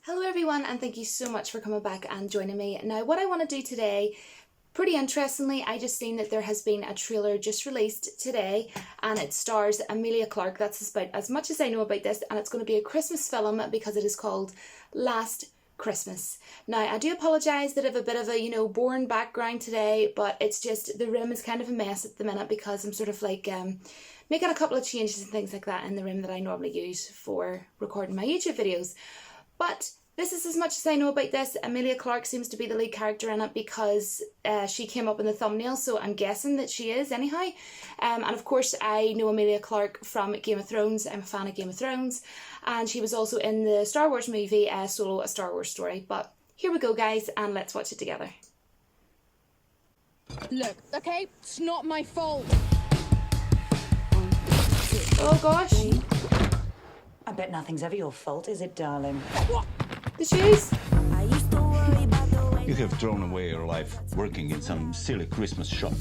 Hello everyone, and thank you so much for coming back and joining me. Now what I want to do today, pretty interestingly, I just seen that there has been a trailer just released today and it stars Emilia Clarke. That's about as much as I know about this, and it's going to be a Christmas film because it is called Last Christmas. Now I do apologise that I have a bit of a boring background today, but it's just the room is kind of a mess at the minute because I'm sort of like making a couple of changes and things like that in the room that I normally use for recording my YouTube videos. But this is as much as I know about this. Emilia Clarke seems to be the lead character in it because she came up in the thumbnail, so I'm guessing that she is anyhow. And of course I know Emilia Clarke from Game of Thrones. I'm a fan of Game of Thrones. And she was also in the Star Wars movie Solo, A Star Wars Story. But here we go guys, and let's watch it together. Look, okay? It's not my fault. Oh gosh. I bet nothing's ever your fault, is it, darling? What? The shoes. You have thrown away your life working in some silly Christmas shop.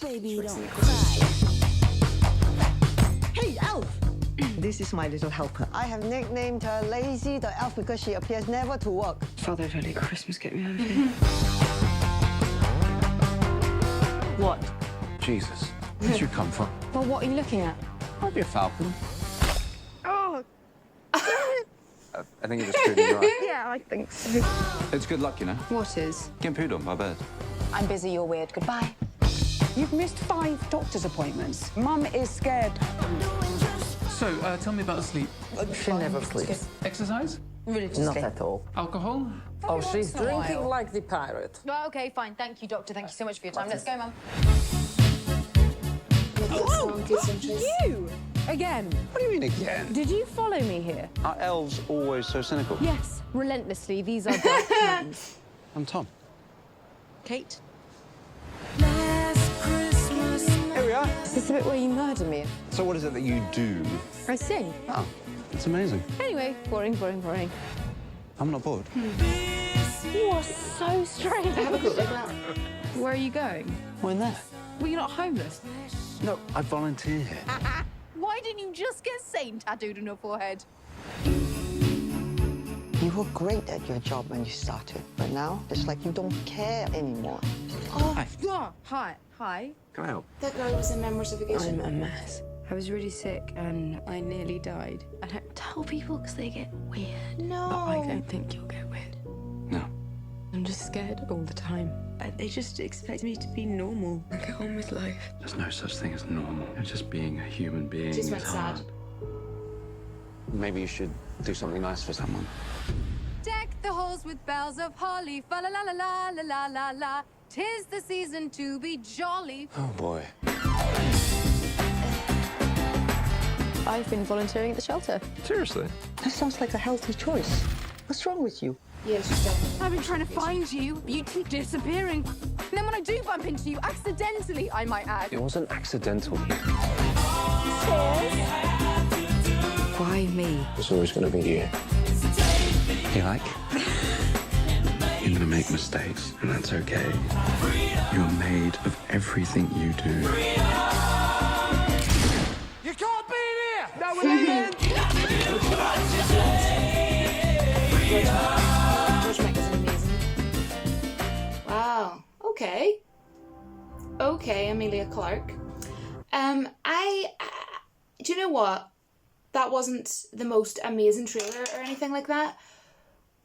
Baby, don't cry. Hey, Elf! This is my little helper. I have nicknamed her Lazy the Elf because she appears never to work. Father, if only Christmas get me out of here. What? Jesus, where'd you come from? Well, what are you looking at? Might be a falcon. Oh! I think it was treated you right. Yeah, I think so. It's good luck, you know. What is? Getting pooed on by bird. I'm busy, you're weird. Goodbye. You've missed 5 doctor's appointments. Mum is scared. So, tell me about sleep. She never sleeps. Exercise? Religiously. Not at all. Alcohol? Oh, she's drinking like the pirate. Well, okay, fine. Thank you, Doctor. Thank you so much for your time. Let's go, Mum. You! Again. What do you mean again? Did you follow me here? Are elves always so cynical? Yes, relentlessly. These are dark times. I'm Tom. Kate? Here we are. Is this the bit where you murder me? So what is it that you do? I sing. Oh, it's amazing. Anyway, boring. I'm not bored. You are so strange. I have a coat like that. Where are you going? When there? Well, you're not homeless. No, I volunteer here. Why didn't you just get Satan tattooed on your forehead? You were great at your job when you started, but now it's like you don't care anymore. Hi. Can I help? That girl was in Memories of Vacation. I'm a mess. I was really sick and I nearly died. I don't tell people because they get weird. No. But I don't think you'll get weird. No. I'm just scared all the time. They just expect me to be normal and get on with life. There's no such thing as normal. Just being a human being Just is went sad. hard. Maybe you should do something nice for someone. Deck the halls with bells of holly. Fa la la la la la la la la. 'Tis the season to be jolly. Oh boy. I've been volunteering at the shelter. Seriously? That sounds like a healthy choice. What's wrong with you? Yeah, she's dead. I've been trying to find you, but you keep disappearing. And then when I do bump into you, accidentally, I might add. It wasn't accidental. Why me? It's always going to be you. You like? You're going to make mistakes, and that's okay. You're made of everything you do. You can't be in here! No, we're leaving! George Michael is amazing. Wow. Okay, Emilia Clarke. Do you know what? That wasn't the most amazing trailer or anything like that,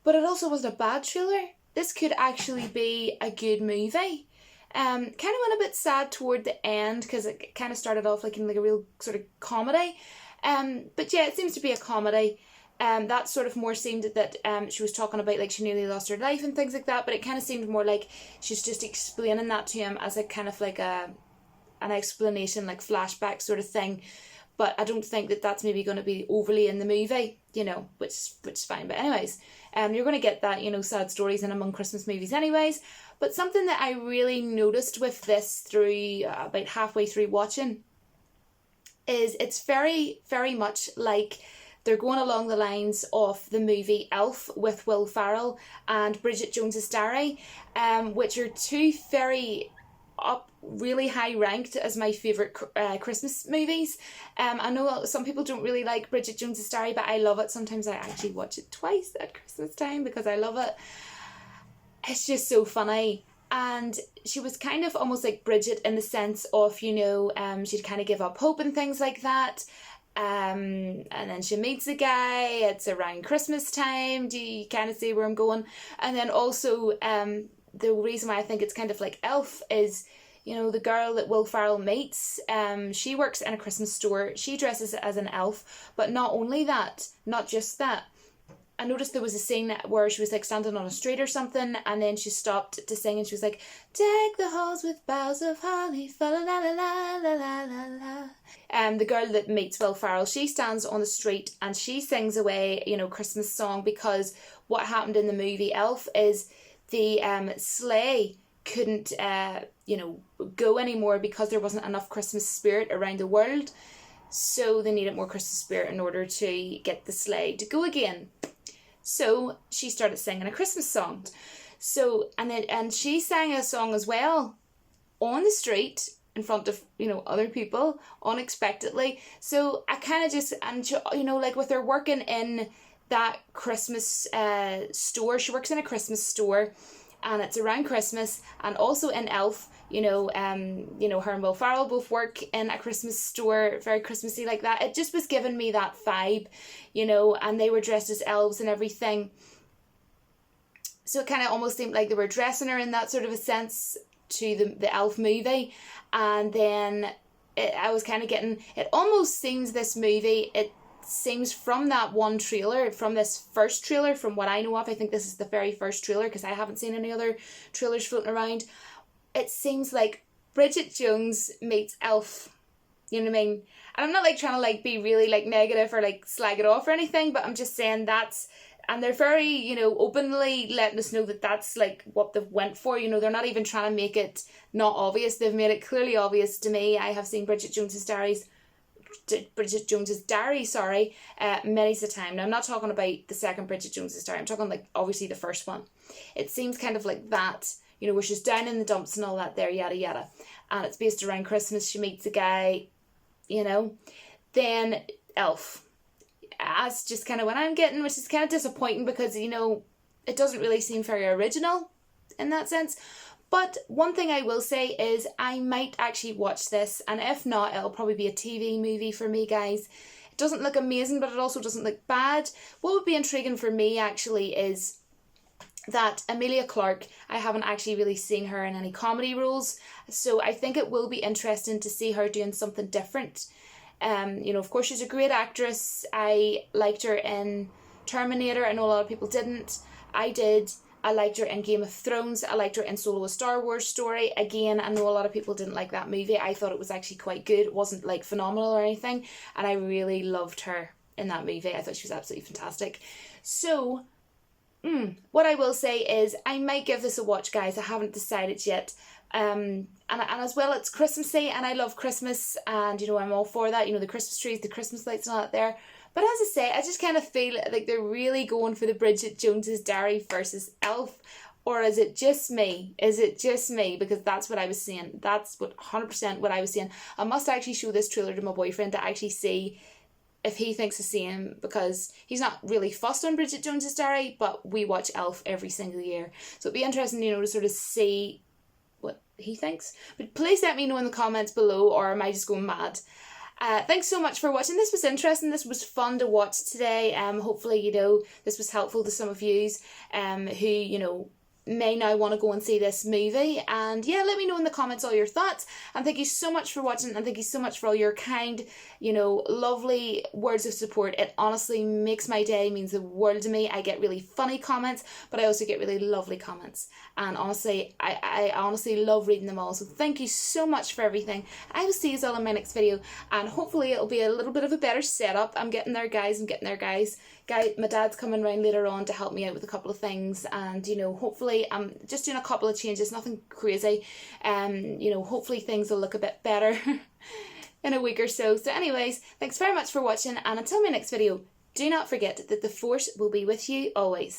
but it also wasn't a bad trailer. This could actually be a good movie. Kind of went a bit sad toward the end because it kind of started off like in like a real sort of comedy. But yeah, it seems to be a comedy. That sort of more seemed that she was talking about like she nearly lost her life and things like that, but it kind of seemed more like she's just explaining that to him as a kind of like an explanation, like flashback sort of thing. But I don't think that that's maybe going to be overly in the movie, which is fine. But anyways, you're going to get that, sad stories in among Christmas movies anyways. But something that I really noticed with this through about halfway through watching is it's very, very much like they're going along the lines of the movie Elf with Will Ferrell and Bridget Jones's Diary, which are two very up really high ranked as my favourite Christmas movies. I know some people don't really like Bridget Jones's Diary, but I love it. Sometimes I actually watch it twice at Christmas time because I love it. It's just so funny. And she was kind of almost like Bridget in the sense of, you know, she'd kind of give up hope and things like that. And then she meets a guy, it's around Christmas time, do you kind of see where I'm going? And then also, the reason why I think it's kind of like Elf is, you know, the girl that Will Ferrell meets, she works in a Christmas store, she dresses as an elf, but not only that, not just that. I noticed there was a scene where she was like standing on a street or something, and then she stopped to sing and she was like, "Deck the halls with boughs of holly, fa la la la la la la la." The girl that meets Will Ferrell, she stands on the street and she sings away, you know, Christmas song, because what happened in the movie Elf is the sleigh couldn't, you know, go anymore because there wasn't enough Christmas spirit around the world. So they needed more Christmas spirit in order to get the sleigh to go again. So she started singing a Christmas song. So, and she sang a song as well on the street in front of, you know, other people unexpectedly. So I kind of just, and she, you know, like with her working in that Christmas store, she works in a Christmas store and it's around Christmas, and also in Elf, you know, her and Will Ferrell both work in a Christmas store, very Christmassy like that. It just was giving me that vibe, you know, and they were dressed as elves and everything. So it kind of almost seemed like they were dressing her in that sort of a sense to the Elf movie. And then I was kind of getting, it almost seems this movie, it seems from that one trailer, from this first trailer, from what I know of, I think this is the very first trailer because I haven't seen any other trailers floating around. It seems like Bridget Jones meets Elf. You know what I mean? And I'm not like trying to like be really like negative or like slag it off or anything, but I'm just saying that's, and they're very, you know, openly letting us know that that's like what they've went for. You know, they're not even trying to make it not obvious. They've made it clearly obvious to me. I have seen Bridget Jones's Diary, many a time. Now I'm not talking about the second Bridget Jones's Diary. I'm talking like obviously the first one. It seems kind of like that, you know, where she's down in the dumps and all that there, yada yada. And it's based around Christmas. She meets a guy, you know. Then Elf. That's just kind of what I'm getting, which is kind of disappointing because, you know, it doesn't really seem very original in that sense. But one thing I will say is I might actually watch this, and if not, it'll probably be a TV movie for me, guys. It doesn't look amazing, but it also doesn't look bad. What would be intriguing for me actually is that Emilia Clarke, I haven't actually really seen her in any comedy roles, so I think it will be interesting to see her doing something different. You know, of course she's a great actress. I liked her in Terminator. I know a lot of people didn't. I did. I liked her in Game of Thrones. I liked her in Solo: A Star Wars Story. Again, I know a lot of people didn't like that movie. I thought it was actually quite good. It wasn't like phenomenal or anything, and I really loved her in that movie. I thought she was absolutely fantastic. So what I will say is I might give this a watch, guys. I haven't decided yet. And as well, it's Christmassy and I love Christmas, and you know, I'm all for that, you know, the Christmas trees, the Christmas lights and all that there. But as I say, I just kind of feel like they're really going for the Bridget Jones's Diary versus Elf. Or is it just me? Is it just me? Because that's what I was saying. That's what 100% what I was saying. I must actually show this trailer to my boyfriend to actually see if he thinks the same, because he's not really fussed on Bridget Jones's Diary, but we watch Elf every single year. So it'd be interesting, you know, to sort of see what he thinks. But please let me know in the comments below, or am I just going mad? Thanks so much for watching. This was interesting. This was fun to watch today. Hopefully, you know, this was helpful to some of yous who, you know, may now want to go and see this movie. And yeah, let me know in the comments all your thoughts, and thank you so much for watching, and thank you so much for all your kind, you know, lovely words of support. It honestly makes my day, means the world to me. I get really funny comments, but I also get really lovely comments, and honestly I honestly love reading them all. So thank you so much for everything. I will see you all in my next video, and hopefully it'll be a little bit of a better setup. I'm getting there, guys. My dad's coming round later on to help me out with a couple of things, and you know, hopefully I'm just doing a couple of changes, nothing crazy. You know, hopefully things will look a bit better in a week or so. So anyways, thanks very much for watching, and until my next video, do not forget that the force will be with you always.